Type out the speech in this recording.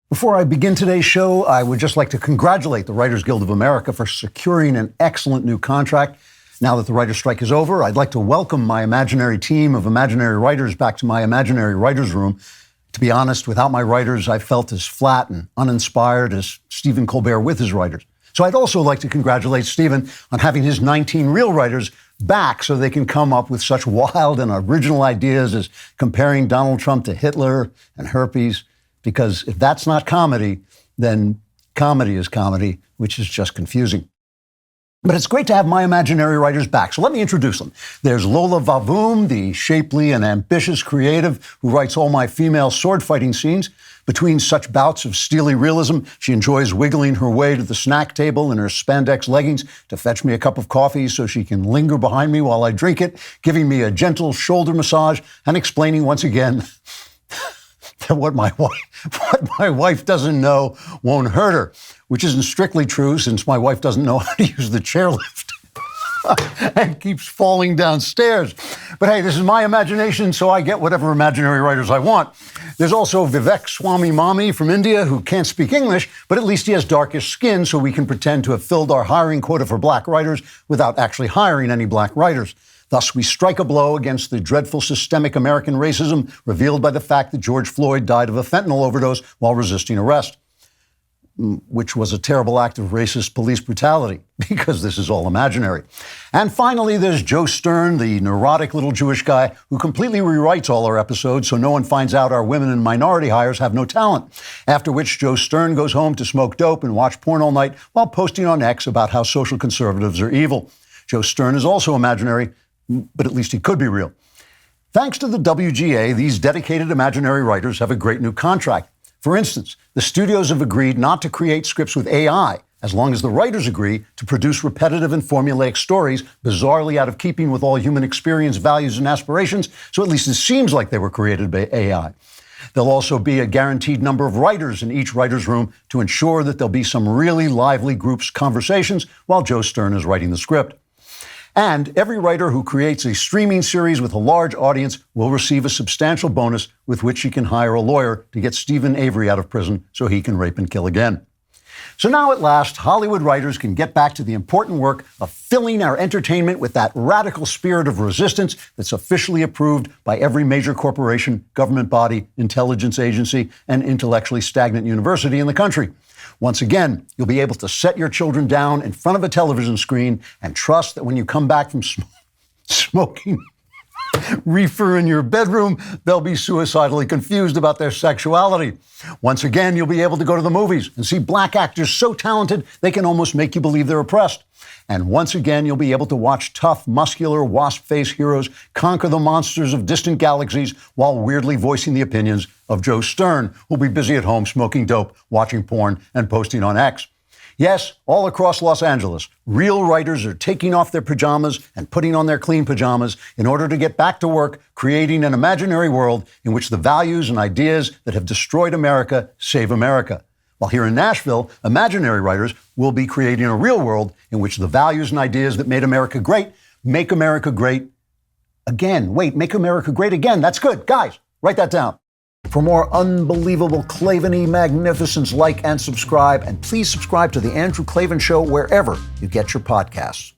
Before I begin today's show, I would just like to congratulate the Writers Guild of America for securing an excellent new contract. Now that the writer's strike is over, I'd like to welcome my imaginary team of imaginary writers back to my imaginary writer's room. To be honest, without my writers, I felt as flat and uninspired as Stephen Colbert with his writers. So I'd also like to congratulate Stephen on having his 19 real writers back so they can come up with such wild and original ideas as comparing Donald Trump to Hitler and herpes. Because if that's not comedy, then comedy is comedy, which is just confusing. But it's great to have my imaginary writers back, so let me introduce them. There's Lola Vavoom, the shapely and ambitious creative who writes all my female sword-fighting scenes. Between such bouts of steely realism, she enjoys wiggling her way to the snack table in her spandex leggings to fetch me a cup of coffee so she can linger behind me while I drink it, giving me a gentle shoulder massage and explaining once again that what my wife doesn't know won't hurt her, which isn't strictly true since my wife doesn't know how to use the chairlift and keeps falling downstairs. But hey, this is my imagination, so I get whatever imaginary writers I want. There's also Vivek Swami Mami from India who can't speak English, but at least he has darkish skin, so we can pretend to have filled our hiring quota for black writers without actually hiring any black writers. Thus, we strike a blow against the dreadful systemic American racism revealed by the fact that George Floyd died of a fentanyl overdose while resisting arrest, which was a terrible act of racist police brutality, because this is all imaginary. And finally, there's Joe Stern, the neurotic little Jewish guy who completely rewrites all our episodes so no one finds out our women and minority hires have no talent. After which, Joe Stern goes home to smoke dope and watch porn all night while posting on X about how social conservatives are evil. Joe Stern is also imaginary, but at least he could be real. Thanks to the WGA, these dedicated imaginary writers have a great new contract. For instance, the studios have agreed not to create scripts with AI, as long as the writers agree to produce repetitive and formulaic stories, bizarrely out of keeping with all human experience, values, and aspirations, so at least it seems like they were created by AI. There'll also be a guaranteed number of writers in each writer's room to ensure that there'll be some really lively groups conversations while Joe Stern is writing the script. And every writer who creates a streaming series with a large audience will receive a substantial bonus with which he can hire a lawyer to get Stephen Avery out of prison so he can rape and kill again. So now at last, Hollywood writers can get back to the important work of filling our entertainment with that radical spirit of resistance that's officially approved by every major corporation, government body, intelligence agency, and intellectually stagnant university in the country. Once again, you'll be able to set your children down in front of a television screen and trust that when you come back from smoking reefer in your bedroom, they'll be suicidally confused about their sexuality. Once again, you'll be able to go to the movies and see black actors so talented they can almost make you believe they're oppressed. And once again, you'll be able to watch tough, muscular, wasp-faced heroes conquer the monsters of distant galaxies while weirdly voicing the opinions of Joe Stern, who'll be busy at home smoking dope, watching porn, and posting on X. Yes, all across Los Angeles, real writers are taking off their pajamas and putting on their clean pajamas in order to get back to work, creating an imaginary world in which the values and ideas that have destroyed America save America. While here in Nashville, imaginary writers will be creating a real world in which the values and ideas that made America great make America great again. Wait, make America great again. That's good. Guys, write that down. For more unbelievable Klavan-y magnificence, like and subscribe. And please subscribe to The Andrew Klavan Show wherever you get your podcasts.